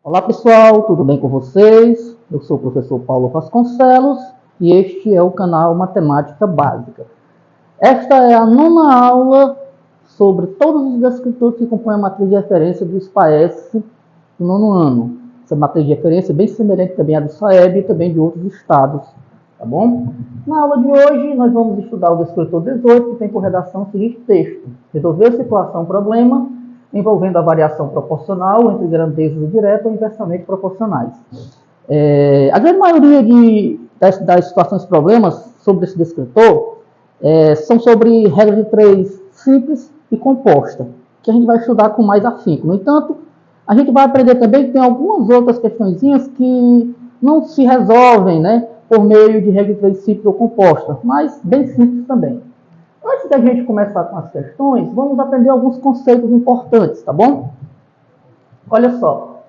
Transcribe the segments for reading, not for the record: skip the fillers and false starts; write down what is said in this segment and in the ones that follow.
Olá pessoal, tudo bem com vocês? Eu sou o professor Paulo Vasconcelos e este é o canal Matemática Básica. Esta é a nona aula sobre todos os descritores que compõem a matriz de referência do SPAES do nono ano. Essa matriz de referência é bem semelhante também à do SAEB e também de outros estados, tá bom? Na aula de hoje nós vamos estudar o descritor 18, que tem por redação o seguinte texto: resolver situação problema envolvendo a variação proporcional entre grandezas diretas ou inversamente proporcionais. A grande maioria das situações problemas sobre esse descritor são sobre regra de 3 simples e composta, que a gente vai estudar com mais afinco. No entanto, a gente vai aprender também que tem algumas outras questõezinhas que não se resolvem, né, por meio de regra de 3 simples ou composta, mas bem simples também. Antes da gente começar com as questões, vamos aprender alguns conceitos importantes, tá bom? Olha só.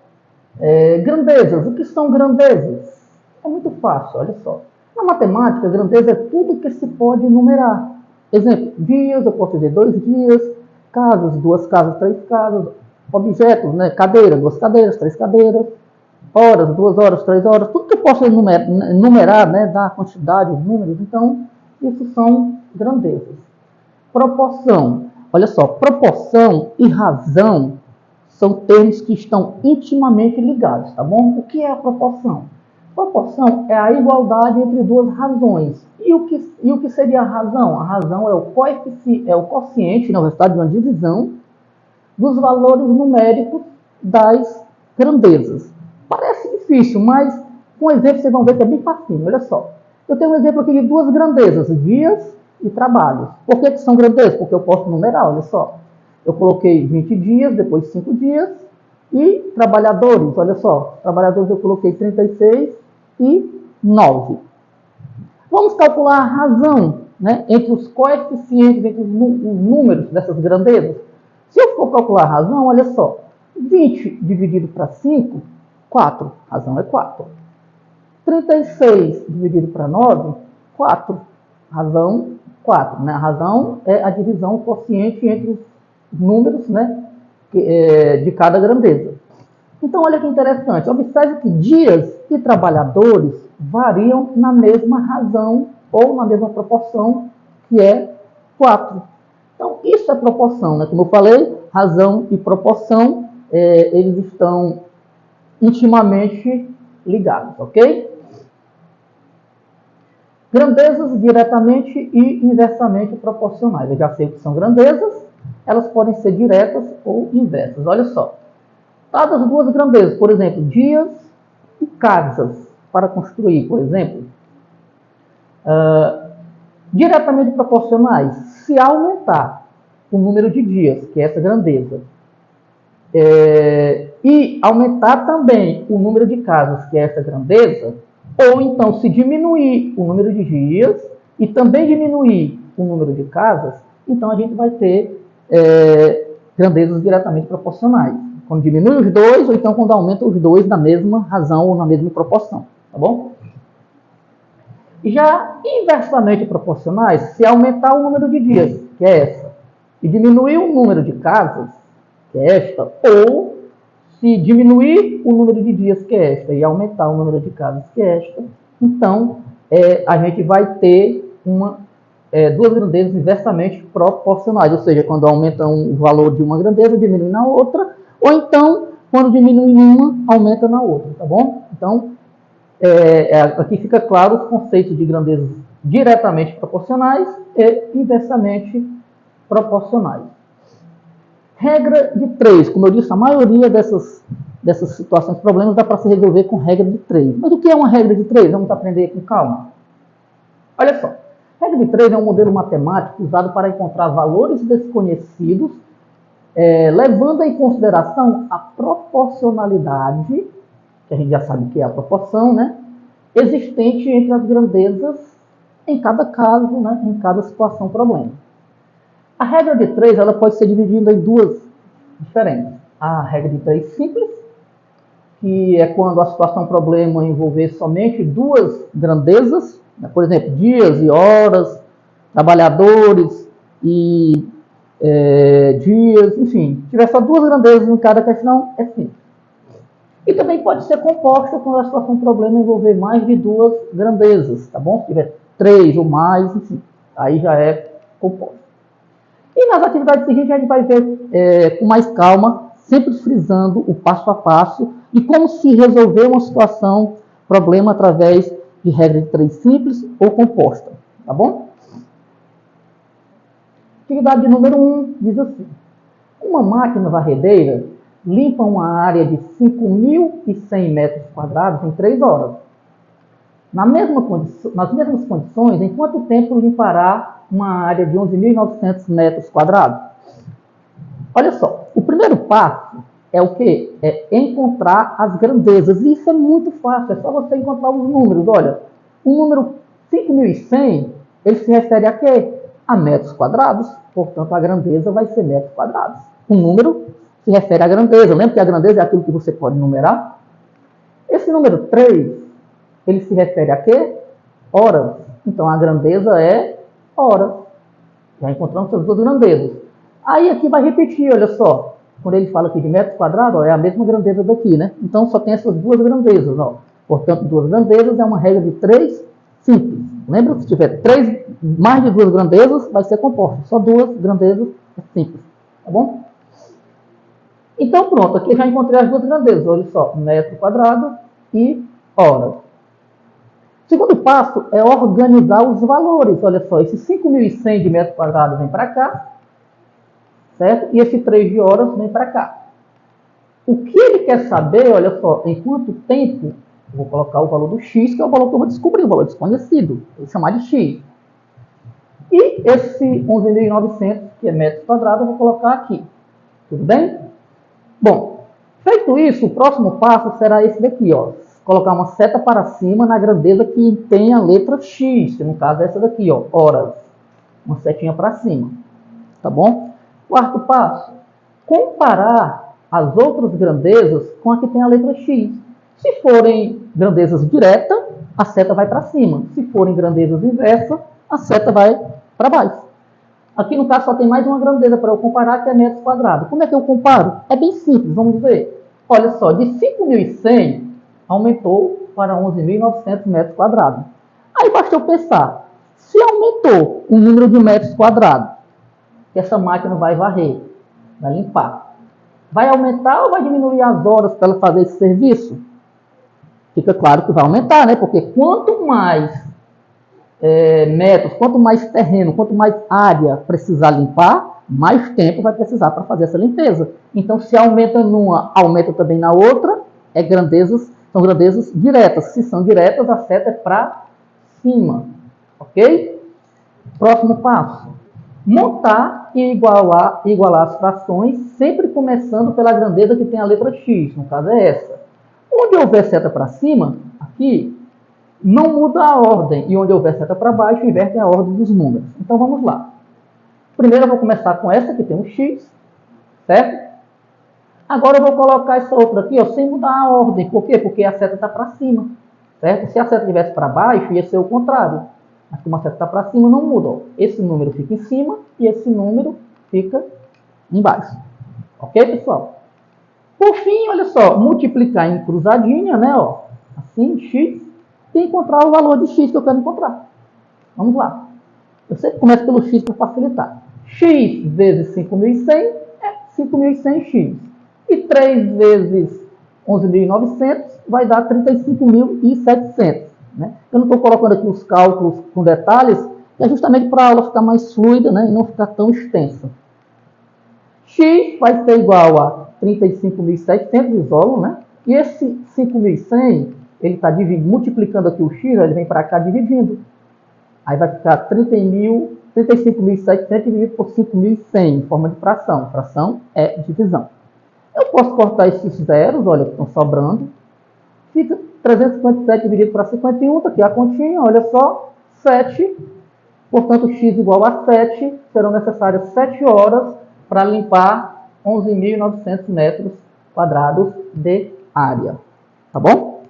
Grandezas. O que são grandezas? É muito fácil, olha só. Na matemática, grandeza é tudo que se pode numerar. Exemplo, dias, eu posso dizer 2 dias, casas, 2 casas, 3 casas, objetos, né? Cadeira, 2 cadeiras, 3 cadeiras, horas, 2 horas, 3 horas, tudo que eu posso numerar, né? Dar quantidade, os números, então, isso são grandezas. Proporção. Olha só, proporção e razão são termos que estão intimamente ligados, tá bom? O que é a proporção? Proporção é a igualdade entre duas razões. E o que seria a razão? A razão é o quociente, na verdade, de uma divisão dos valores numéricos das grandezas. Parece difícil, mas com exemplo vocês vão ver que é bem facinho. Olha só. Eu tenho um exemplo aqui de duas grandezas, dias e trabalhos. Por que são grandezas? Porque eu posso numerar, olha só. Eu coloquei 20 dias, depois 5 dias, e trabalhadores, olha só. Trabalhadores eu coloquei 36 e 9. Vamos calcular a razão, né, entre os coeficientes, entre os números dessas grandezas. Se eu for calcular a razão, olha só. 20 dividido para 5, 4. Razão é 4. 36 dividido para 9, 4. Razão 4. Né? A razão é a divisão quociente entre os números, né, de cada grandeza. Então, olha que interessante. Observe que dias e trabalhadores variam na mesma razão ou na mesma proporção, que é 4. Então, isso é proporção, né? Como eu falei, razão e proporção, eles estão intimamente ligados, ok? Grandezas diretamente e inversamente proporcionais. Eu já sei o que são grandezas, elas podem ser diretas ou inversas. Olha só. Dadas as duas grandezas, por exemplo, dias e casas para construir, por exemplo, diretamente proporcionais, se aumentar o número de dias, que é essa grandeza, e aumentar também o número de casas, que é essa grandeza, ou então se diminuir o número de dias e também diminuir o número de casas, então a gente vai ter grandezas diretamente proporcionais. Quando diminui os dois, ou então quando aumenta os dois na mesma razão ou na mesma proporção, tá bom? Já inversamente proporcionais, se aumentar o número de dias, que é essa, e diminuir o número de casas, que é esta, ou se diminuir o número de dias, que é esta, e aumentar o número de casas, que é esta, então a gente vai ter duas grandezas inversamente proporcionais, ou seja, quando aumenta o valor de uma grandeza, diminui na outra, ou então, quando diminui em uma, aumenta na outra, tá bom? Então, aqui fica claro os conceitos de grandezas diretamente proporcionais e inversamente proporcionais. Regra de 3. Como eu disse, a maioria dessas situações, problemas, dá para se resolver com regra de 3. Mas o que é uma regra de 3? Vamos aprender com calma. Olha só. Regra de 3 é um modelo matemático usado para encontrar valores desconhecidos, levando em consideração a proporcionalidade, que a gente já sabe que é a proporção, né, existente entre as grandezas em cada caso, né, em cada situação problema. A regra de 3 ela pode ser dividida em duas diferentes. A regra de 3 simples, que é quando a situação problema envolver somente duas grandezas, né, por exemplo, dias e horas, trabalhadores e dias, enfim, tiver só duas grandezas em cada questão, é simples. E também pode ser composta quando a situação problema envolver mais de 2 grandezas, tá bom? Se tiver 3 ou mais, enfim, aí já é composta. E nas atividades seguintes a gente vai ver com mais calma, sempre frisando o passo a passo e como se resolver uma situação, problema através de regra de 3 simples ou composta, tá bom? Atividade número 1 diz assim: uma máquina varredeira limpa uma área de 5.100 metros quadrados em 3 horas. Nas mesmas condições, em quanto tempo limpará uma área de 11.900 metros quadrados? Olha só, o primeiro passo é o quê? É encontrar as grandezas. E isso é muito fácil, é só você encontrar os números. Olha, o número 5.100, ele se refere a quê? A metros quadrados. Portanto, a grandeza vai ser metros quadrados. O número se refere à grandeza. Lembra que a grandeza é aquilo que você pode numerar? Esse número 3, ele se refere a quê? Horas. Então, a grandeza é horas. Já encontramos essas duas grandezas. Aí aqui vai repetir, olha só. Quando ele fala aqui de metros quadrados, ó, é a mesma grandeza daqui, né? Então, só tem essas duas grandezas, ó. Portanto, duas grandezas é uma regra de 3 simples. Lembra? Se tiver mais de 2 grandezas, vai ser composto. Só 2 grandezas é simples. Tá bom? Então, pronto. Aqui eu já encontrei as duas grandezas. Olha só. Metro quadrado e horas. O segundo passo é organizar os valores. Olha só. Esse 5.100 de metro quadrado vem para cá. Certo? E esse 3 de horas vem para cá. O que ele quer saber, olha só, em quanto tempo, eu vou colocar o valor do x, que é o valor que eu vou descobrir, o valor desconhecido. Eu vou chamar de x. E esse 11.900, que é metros quadrados, eu vou colocar aqui. Tudo bem? Bom, feito isso, o próximo passo será esse daqui, ó. Colocar uma seta para cima na grandeza que tem a letra x, que no caso é essa daqui, ó, horas. Uma setinha para cima. Tá bom? Quarto passo, comparar as outras grandezas com a que tem a letra x. Se forem grandezas diretas, a seta vai para cima. Se forem grandezas inversas, a seta vai para baixo. Aqui no caso só tem mais uma grandeza para eu comparar, que é metros quadrados. Como é que eu comparo? É bem simples, vamos ver. Olha só, de 5.100 aumentou para 11.900 metros quadrados. Aí basta eu pensar, se aumentou o número de metros quadrados, que essa máquina vai varrer, vai limpar, vai aumentar ou vai diminuir as horas para ela fazer esse serviço? Fica claro que vai aumentar, né? Porque quanto mais metros, quanto mais terreno, quanto mais área precisar limpar, mais tempo vai precisar para fazer essa limpeza. Então, se aumenta numa, aumenta também na outra, são grandezas diretas. Se são diretas, a seta é para cima. Ok? Próximo passo. Montar e igualar as frações, sempre começando pela grandeza que tem a letra x, no caso é essa. Onde houver seta para cima, aqui, não muda a ordem, e onde houver seta para baixo, inverte a ordem dos números. Então vamos lá. Primeiro eu vou começar com essa, que tem um x, certo? Agora eu vou colocar essa outra aqui, ó, sem mudar a ordem. Por quê? Porque a seta está para cima, certo? Se a seta estivesse para baixo, ia ser o contrário. Mas como a seta está para cima, não muda. Ó. Esse número fica em cima e esse número fica embaixo. Ok, pessoal? Por fim, olha só, multiplicar em cruzadinha, né? Ó, assim, x, e encontrar o valor de x que eu quero encontrar. Vamos lá. Eu sempre começo pelo x para facilitar. X vezes 5.100 é 5.100x. E 3 vezes 11.900 vai dar 35.700. Né? Eu não estou colocando aqui os cálculos com detalhes, é justamente para a aula ficar mais fluida, né? E não ficar tão extensa. X vai ser igual a 35.700, isolo, né? E esse 5.100, ele está multiplicando aqui o x, ele vem para cá dividindo. Aí vai ficar 35.700 dividido por 5.100, em forma de fração. Fração é divisão. Eu posso cortar esses zeros, olha, que estão sobrando. Fica 357 dividido para 51, está aqui a continha, olha só, 7. Portanto, x igual a 7, serão necessárias 7 horas para limpar 11.900 metros quadrados de área. Tá bom?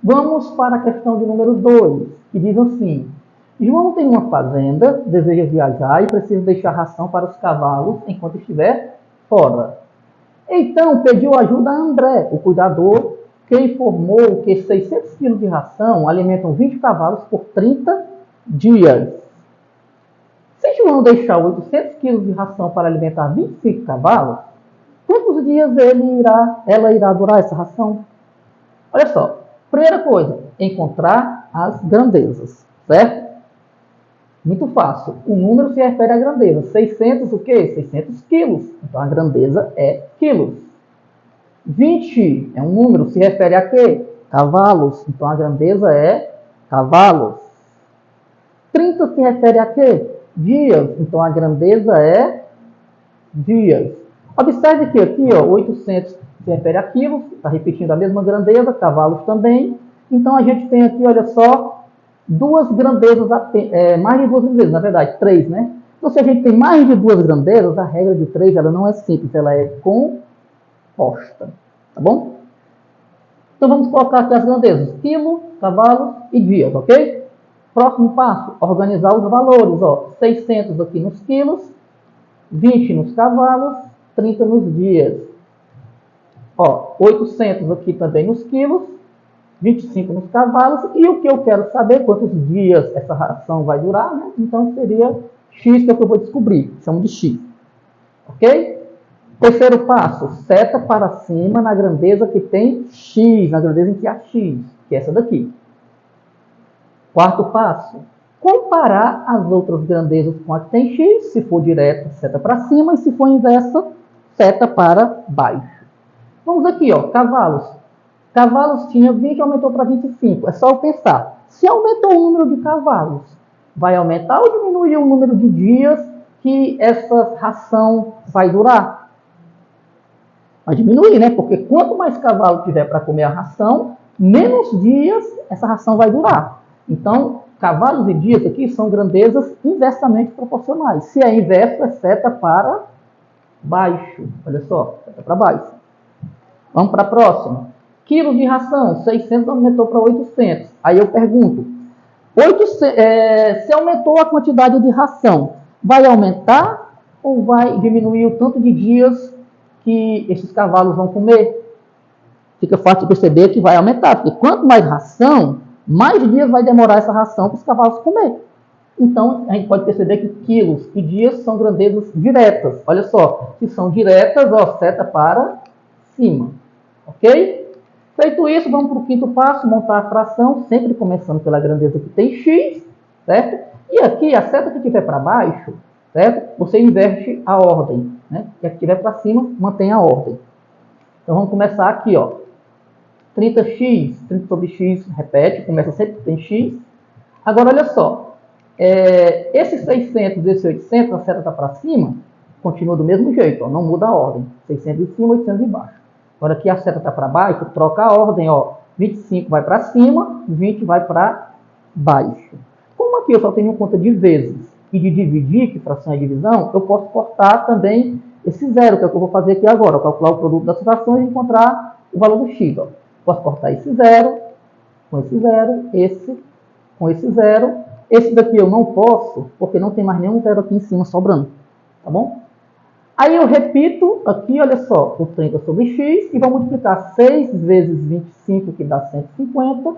Vamos para a questão de número 2, que diz assim: João tem uma fazenda, deseja viajar e precisa deixar ração para os cavalos enquanto estiver fora. Então, pediu ajuda a André, o cuidador, que informou que 600 quilos de ração alimentam 20 cavalos por 30 dias. Se João deixar 800 quilos de ração para alimentar 25 cavalos, quantos dias ela irá durar essa ração? Olha só, primeira coisa, encontrar as grandezas, certo? Muito fácil. O número se refere à grandeza. 600 o quê? 600 quilos. Então a grandeza é quilos. 20 é um número, se refere a quê? Cavalos. Então a grandeza é cavalos. 30 se refere a quê? Dias. Então a grandeza é dias. Observe que aqui, ó, 800 se refere a quilos, está repetindo a mesma grandeza, cavalos também. Então a gente tem aqui, olha só, duas grandezas, mais de duas grandezas, na verdade, três, né? Então se a gente tem mais de duas grandezas, a regra de três, ela não é simples, ela é composta, tá bom? Então vamos colocar aqui as grandezas, quilo, cavalos e dias, ok? Próximo passo, organizar os valores, ó, 600 aqui nos quilos, 20 nos cavalos, 30 nos dias. Ó, 800 aqui também nos quilos, 25 nos cavalos, e o que eu quero saber, quantos dias essa ração vai durar, né? Então seria X, que é o que eu vou descobrir, chamo de X. Ok? Terceiro passo, seta para cima na grandeza que tem X, na grandeza em que há X, que é essa daqui. Quarto passo, comparar as outras grandezas com a que tem X, se for direta, seta para cima, e se for inversa, seta para baixo. Vamos aqui, ó, cavalos. Cavalos tinha 20, aumentou para 25. É só eu pensar. Se aumentou o número de cavalos, vai aumentar ou diminuir o número de dias que essa ração vai durar? Vai diminuir, né? Porque quanto mais cavalo tiver para comer a ração, menos dias essa ração vai durar. Então, cavalos e dias aqui são grandezas inversamente proporcionais. Se é inverso, é seta para baixo. Olha só, seta para baixo. Vamos para a próxima. Quilos de ração, 600 aumentou para 800. Aí eu pergunto, se aumentou a quantidade de ração, vai aumentar ou vai diminuir o tanto de dias que esses cavalos vão comer? Fica fácil de perceber que vai aumentar, porque quanto mais ração, mais dias vai demorar essa ração para os cavalos comer. Então, a gente pode perceber que quilos e dias são grandezas diretas. Olha só, se são diretas, ó, seta para cima. Ok? Feito isso, vamos para o quinto passo, montar a fração, sempre começando pela grandeza que tem X, certo? E aqui, a seta que estiver para baixo, certo? Você inverte a ordem, né? E a que estiver para cima, mantém a ordem. Então, vamos começar aqui, ó. 30x, 30 sobre x, repete, começa sempre que tem x. Agora, olha só, esses 600 e esse 800, a seta está para cima, continua do mesmo jeito, ó, não muda a ordem. 600 em cima, 800 embaixo. Agora aqui a seta está para baixo, troca a ordem, ó. 25 vai para cima, 20 vai para baixo. Como aqui eu só tenho conta de vezes e de dividir, que fração é divisão, eu posso cortar também esse zero, que é o que eu vou fazer aqui agora, calcular o produto das frações e encontrar o valor do x. Ó. Posso cortar esse zero, com esse zero, esse com esse zero. Esse daqui eu não posso, porque não tem mais nenhum zero aqui em cima sobrando, tá bom? Aí eu repito aqui, olha só, o 30 sobre x, e vou multiplicar 6 vezes 25, que dá 150.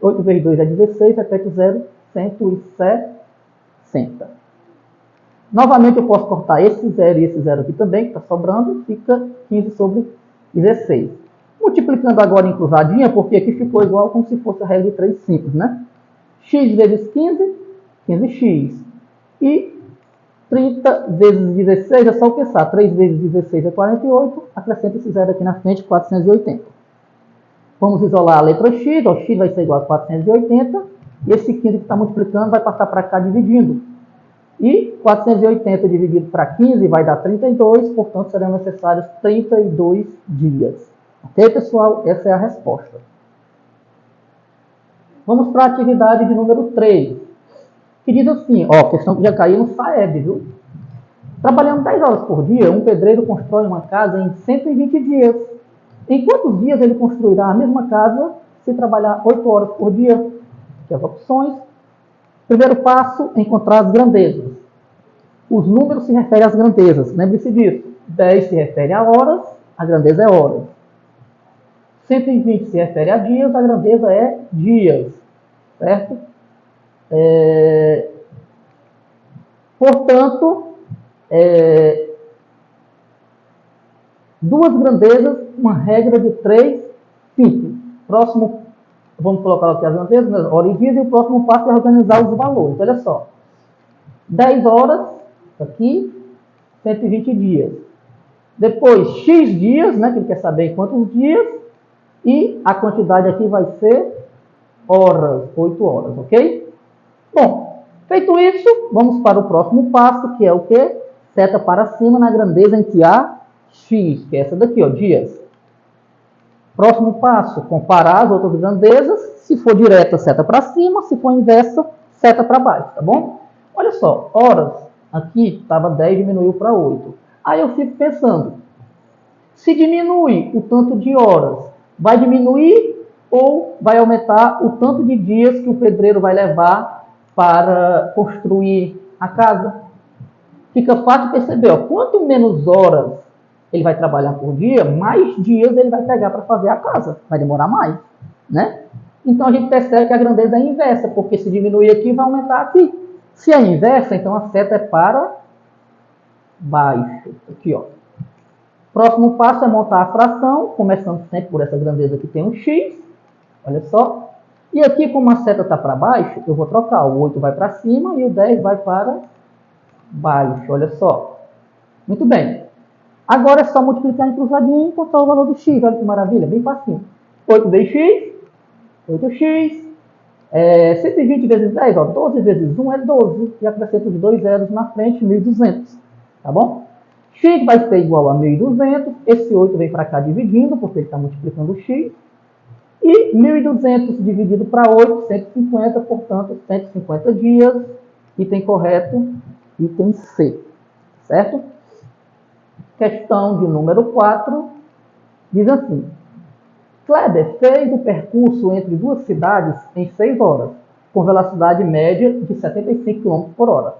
8 vezes 2 é 16, repete o 0, 160. Novamente eu posso cortar esse 0 e esse 0 aqui também, que está sobrando, fica 15 sobre 16. Multiplicando agora em cruzadinha, porque aqui ficou igual como se fosse a regra de 3 simples, né? X vezes 15, 15x. E 30 vezes 16, é só o pensar, 3 vezes 16 é 48, acrescenta esse zero aqui na frente, 480. Vamos isolar a letra x, ó, x vai ser igual a 480, e esse 15 que está multiplicando vai passar para cá dividindo. E 480 dividido para 15 vai dar 32, portanto serão necessários 32 dias. Ok, pessoal? Essa é a resposta. Vamos para a atividade de número 3. Que diz assim, ó, questão que já caiu no FAEB, viu? Trabalhando 10 horas por dia, um pedreiro constrói uma casa em 120 dias. Em quantos dias ele construirá a mesma casa se trabalhar 8 horas por dia? Aqui as opções. Primeiro passo, encontrar as grandezas. Os números se referem às grandezas, lembre-se disso. 10 se refere a horas, a grandeza é horas. 120 se refere a dias, a grandeza é dias, certo? Portanto, duas grandezas, uma regra de 3 simples. Próximo, vamos colocar aqui as grandezas, hora e dias, e o próximo passo é organizar os valores. Olha só, 10 horas, aqui, 120 dias. Depois, X dias, né, que ele quer saber quantos dias, e a quantidade aqui vai ser horas, 8 horas, ok? Bom, feito isso, vamos para o próximo passo, que é o quê? Seta para cima na grandeza em que há X, que é essa daqui, ó, dias. Próximo passo, comparar as outras grandezas. Se for direta, seta para cima. Se for inversa, seta para baixo, tá bom? Olha só, horas, aqui estava 10, diminuiu para 8. Aí eu fico pensando, se diminui o tanto de horas, vai diminuir ou vai aumentar o tanto de dias que o pedreiro vai levar para construir a casa? Fica fácil perceber, ó, quanto menos horas ele vai trabalhar por dia, mais dias ele vai pegar para fazer a casa. Vai demorar mais, né? Então a gente percebe que a grandeza é inversa, porque se diminuir aqui, vai aumentar aqui. Se é inversa, então a seta é para baixo. Aqui, ó. Próximo passo é montar a fração, começando sempre por essa grandeza que tem um X. Olha só. E aqui, como a seta está para baixo, eu vou trocar. O 8 vai para cima e o 10 vai para baixo. Olha só. Muito bem. Agora é só multiplicar em cruzadinho e encontrar o valor do X. Olha que maravilha, bem facinho. 8 vezes X, 8x. 120 vezes 10, ó, 12 vezes 1 é 12. E acrescento os 2 zeros na frente, 1.200. Tá bom? X vai ser igual a 1.200. Esse 8 vem para cá dividindo, porque ele está multiplicando o X. E 1.200 dividido para 8, 150. Portanto, 150 dias. Item correto, item C. Certo? Questão de número 4. Diz assim. Kleber fez o percurso entre duas cidades em 6 horas, com velocidade média de 75 km por hora.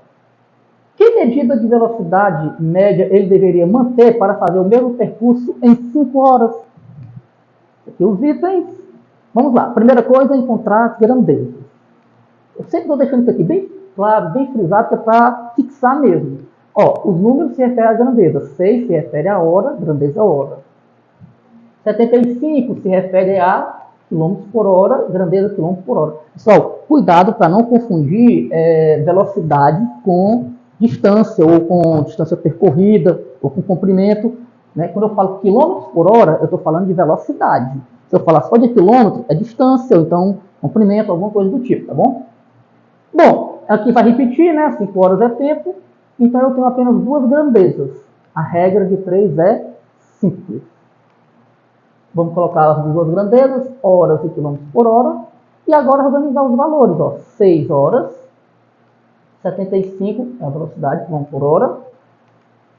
Que medida de velocidade média ele deveria manter para fazer o mesmo percurso em 5 horas? Aqui os itens. Vamos lá. Primeira coisa é encontrar as grandezas. Eu sempre estou deixando isso aqui bem claro, bem frisado, que é para fixar mesmo. Ó, os números se referem à grandeza. 6 se refere à hora, grandeza hora. 75 se refere a quilômetros por hora, grandeza quilômetros por hora. Pessoal, cuidado para não confundir velocidade com distância, ou com distância percorrida, ou com comprimento. Né? Quando eu falo quilômetros por hora, eu estou falando de velocidade. Se eu falar só de quilômetro, é distância, ou então comprimento, alguma coisa do tipo, tá bom? Bom, aqui vai repetir, né? 5 horas é tempo, então eu tenho apenas duas grandezas. A regra de 3 é simples. Vamos colocar as duas grandezas, horas e quilômetros por hora. E agora organizar os valores. Ó. 6 horas, 75 é a velocidade, quilômetros por hora.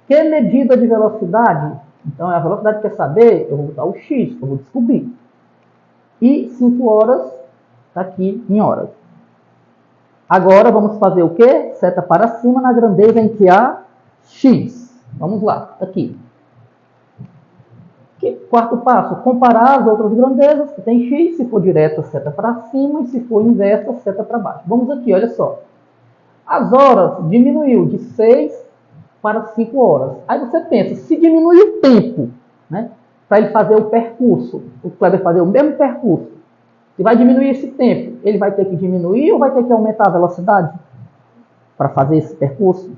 Que medida de velocidade? Então, é a velocidade que quer saber, eu vou botar o X, que eu vou descobrir. E 5 horas, está aqui em horas. Agora, vamos fazer o quê? Seta para cima na grandeza em que há X. Vamos lá, aqui. Quarto passo, comparar as outras grandezas, que tem X, se for direta, seta para cima, e se for inversa, seta para baixo. Vamos aqui, olha só. As horas diminuiu de 6 para 5 horas. Aí você pensa, se diminui o tempo, né, para ele fazer o percurso, o Kleber fazer o mesmo percurso, se vai diminuir esse tempo, ele vai ter que diminuir ou vai ter que aumentar a velocidade para fazer esse percurso?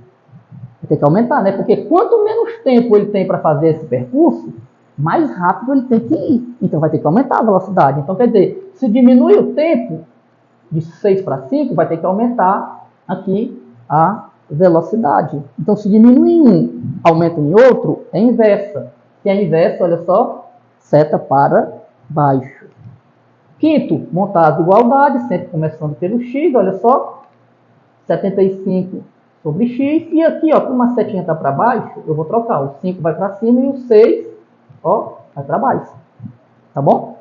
Vai ter que aumentar, né? Porque quanto menos tempo ele tem para fazer esse percurso, mais rápido ele tem que ir. Então vai ter que aumentar a velocidade. Então quer dizer, se diminui o tempo de 6 para 5, vai ter que aumentar aqui a velocidade. Então se diminui em um, aumenta em outro, é inversa. Se é inversa, olha só, seta para baixo. Quinto, montar as igualdades, sempre começando pelo X, olha só, 75 sobre X. E aqui, ó, como a setinha está para baixo, eu vou trocar. O 5 vai para cima e o 6... ó, vai para baixo, tá bom?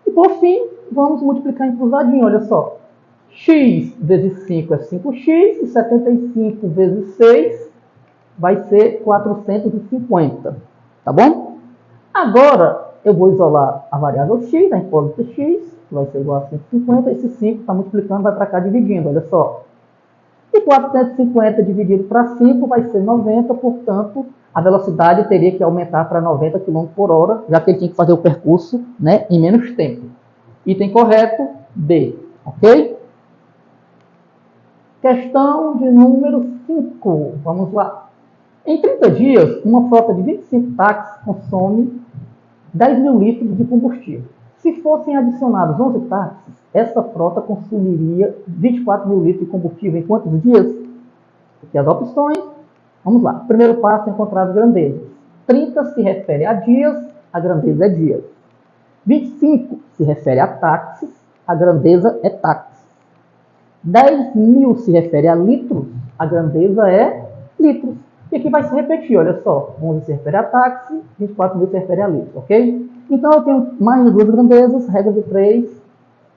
E por fim, vamos multiplicar em cruzadinho, olha só. X vezes 5 é 5x, e 75 vezes 6 vai ser 450, tá bom? Agora, eu vou isolar a variável x, a incógnita x, que vai ser igual a 150. Esse 5 está multiplicando, vai para cá dividindo, olha só. E 450 dividido para 5 vai ser 90, portanto, a velocidade teria que aumentar para 90 km por hora, já que ele tinha que fazer o percurso, né, em menos tempo. Item correto, D, ok? Questão de número 5, vamos lá. Em 30 dias, uma frota de 25 táxis consome 10 mil litros de combustível. Se fossem adicionados 11 táxis, essa frota consumiria 24 mil litros de combustível em quantos dias? Aqui as opções. Vamos lá. Primeiro passo é encontrar as grandezas. 30 se refere a dias, a grandeza é dias. 25 se refere a táxis, a grandeza é táxis. 10 mil se refere a litros, a grandeza é litros. E aqui vai se repetir, olha só. 11 se refere a táxi, 24 mil se refere a litros, ok? Então eu tenho mais duas grandezas, regra de 3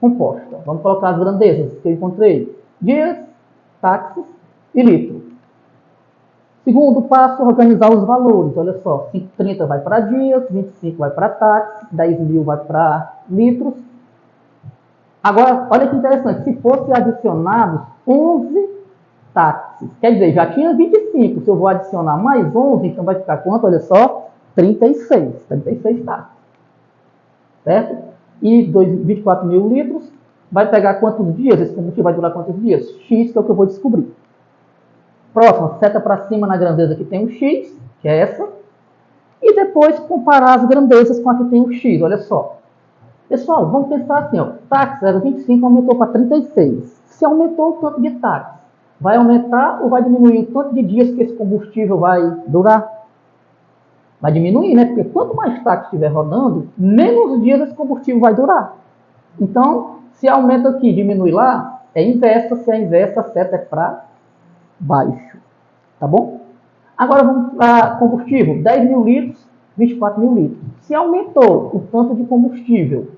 composta. Vamos colocar as grandezas que eu encontrei. Dias, táxis e litros. Segundo passo, organizar os valores. Olha só, 30 vai para dias, 25 vai para táxis, 10 mil vai para litros. Agora, olha que interessante, se fosse adicionados 11 táxis, quer dizer, já tinha 25, se eu vou adicionar mais 11, então vai ficar quanto? Olha só, 36 táxis, certo? E 24 mil litros, vai pegar quantos dias? Esse combustível vai durar quantos dias? X, que é o que eu vou descobrir. Próximo, seta para cima na grandeza que tem o X, que é essa, e depois comparar as grandezas com a que tem o X, olha só. Pessoal, vamos pensar assim, ó, táxi era 25, aumentou para 36. Se aumentou o tanto de táxi, vai aumentar ou vai diminuir o tanto de dias que esse combustível vai durar? Vai diminuir, né? Porque quanto mais táxi estiver rodando, menos dias esse combustível vai durar. Então, se aumenta aqui e diminui lá, é inversa. Se é inversa, a seta é para baixo. Tá bom? Agora vamos para combustível. 10 mil litros, 24 mil litros. Se aumentou o tanto de combustível,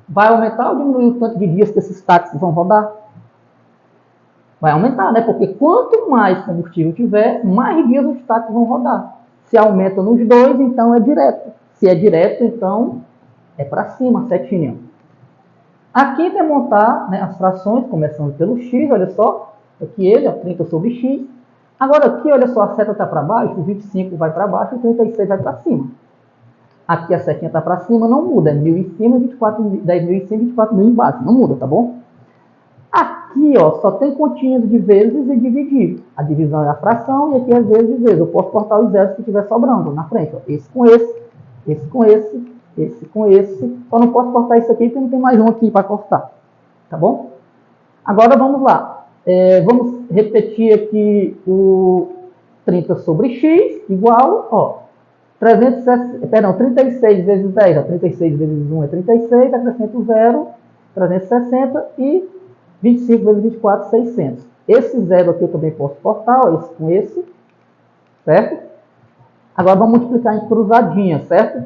vai aumentar ou diminuir o tanto de dias que esses táxis vão rodar? Vai aumentar, né? Porque quanto mais combustível tiver, mais dias os táxis vão rodar. Se aumenta nos dois, então é direto. Se é direto, então é para cima, setinha. Aqui tem que montar, né, as frações, começando pelo x, olha só. Aqui ele, ó, 30 sobre x. Agora aqui, olha só, a seta está para baixo, o 25 vai para baixo e o 36 vai para cima. Aqui a setinha está para cima, não muda. É 1.000 em cima, 10 mil em cima e 24 mil embaixo. Não muda, tá bom? Aqui, ó, só tem continhas de vezes e dividir. A divisão é a fração e aqui é vezes e vezes. Eu posso cortar os zeros que estiver sobrando na frente. Ó. Esse com esse, esse com esse, esse com esse. Só não posso cortar isso aqui porque não tem mais um aqui para cortar. Tá bom? Agora vamos lá. Vamos repetir aqui o 30 sobre x igual, ó, 36 vezes 10, ó, 36 vezes 1 é 36, acrescento 0, 360 e 25 vezes 24, 600. Esse zero aqui eu também posso cortar, ó, esse com esse, certo? Agora vamos multiplicar em cruzadinha, certo?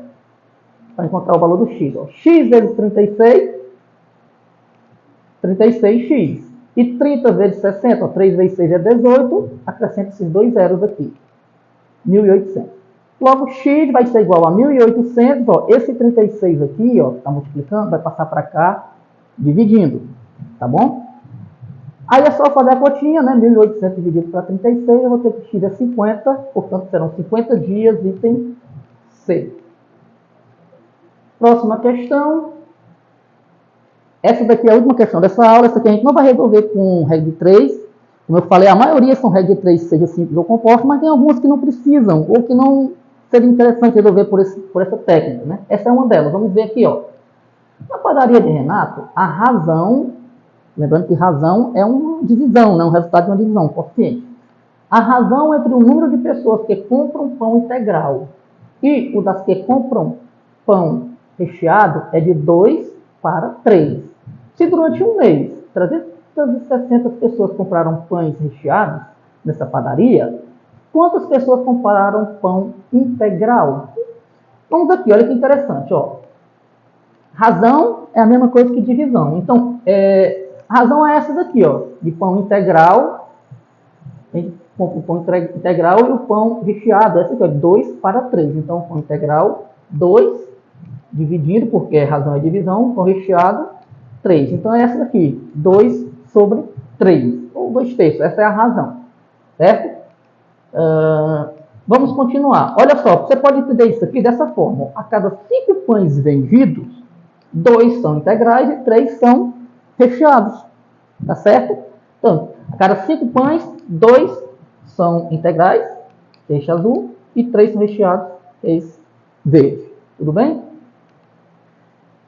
Para encontrar o valor do x. Ó. X vezes 36, 36x. E 30 vezes 60, ó, 3 vezes 6 é 18, acrescenta esses dois zeros aqui, 1.800. Logo, x vai ser igual a 1.800, ó, esse 36 aqui, ó, está multiplicando, vai passar para cá, dividindo, tá bom? Aí é só fazer a continha, né, 1.800 dividido para 36, eu vou ter que x é 50, portanto serão 50 dias, item C. Próxima questão. Essa daqui é a última questão dessa aula, essa aqui a gente não vai resolver com regra de 3, como eu falei, a maioria são regra de 3, seja simples ou composto, mas tem algumas que não precisam, ou que não seria interessante resolver por essa técnica, né? Essa é uma delas. Vamos ver aqui, ó. Na padaria de Renato, a razão, lembrando que razão é uma divisão, né? Um resultado de uma divisão, um quociente. A razão entre o número de pessoas que compram pão integral e o das que compram pão recheado é de 2 para 3. Se durante um mês 360 pessoas compraram pães recheados nessa padaria, quantas pessoas compraram pão integral? Vamos aqui, olha que interessante, ó. Razão é a mesma coisa que divisão. Então, razão é essa daqui, ó, de pão integral, o pão integral e o pão recheado. Essa aqui é 2 para 3. Então, o pão integral 2, dividido, porque razão é divisão, com recheado, 3. Então é essa daqui, 2 sobre 3, ou 2/3, essa é a razão, certo? Vamos continuar. Olha só, você pode entender isso aqui dessa forma. A cada 5 pães vendidos, 2 são integrais e 3 são recheados. Tá certo? Então, a cada 5 pães, 2 são integrais, eixo azul, e 3 são recheados, eixo verde. Tudo bem?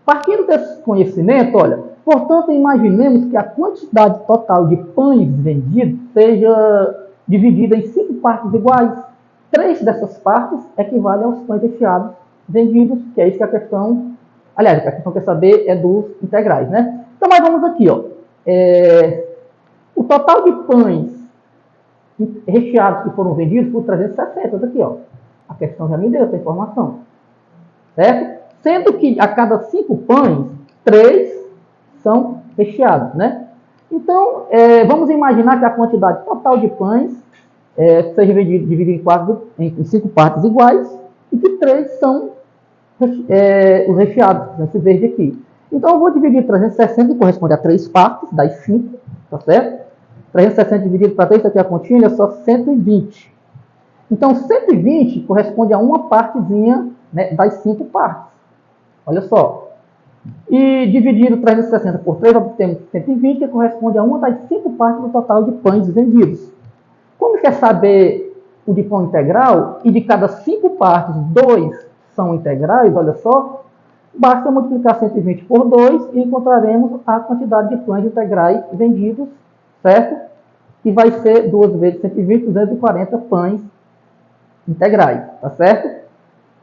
Partindo desse conhecimento, olha, portanto, imaginemos que a quantidade total de pães vendidos seja dividida em 5 partes iguais. 3 dessas partes equivalem aos pães recheados vendidos, que é isso que a questão... Aliás, a questão quer saber é dos integrais, né? Então, mas vamos aqui, ó. O total de pães recheados que foram vendidos por 360, daqui, ó. A questão já me deu essa informação. Certo? Sendo que a cada 5 pães, 3 são recheados, né? Então, vamos imaginar que a quantidade total de pães seja dividida em 5 partes iguais e que 3 são os recheados, nesse verde aqui. Então, eu vou dividir 360, que corresponde a 3 partes, das 5, tá certo? 360 dividido para 3, aqui a continha, é só 120. Então, 120 corresponde a uma partezinha, né, das 5 partes. Olha só. E dividido 360 por 3, obtemos 120, que corresponde a uma das 5 partes do total de pães vendidos. Como quer saber o de pão integral, e de cada 5 partes, 2 são integrais, olha só, basta multiplicar 120 por 2 e encontraremos a quantidade de pães integrais vendidos, certo? Que vai ser 2 vezes 120, 240 pães integrais, tá certo?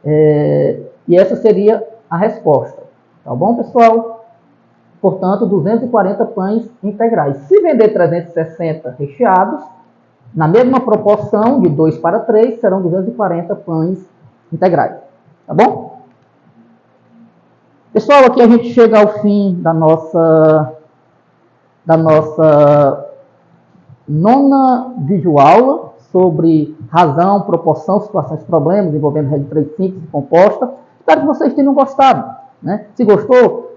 E essa seria a resposta, tá bom, pessoal? Portanto, 240 pães integrais. Se vender 360 recheados, na mesma proporção, de 2 para 3, serão 240 pães integrais. Tá bom? Pessoal, aqui a gente chega ao fim da nossa nona videoaula sobre razão, proporção, situações, problemas envolvendo regra 3 simples e composta. Espero que vocês tenham gostado, né? Se gostou,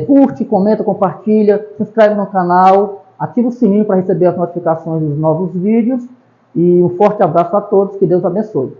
curte, comenta, compartilha, se inscreve no canal, ativa o sininho para receber as notificações dos novos vídeos e um forte abraço a todos, que Deus abençoe.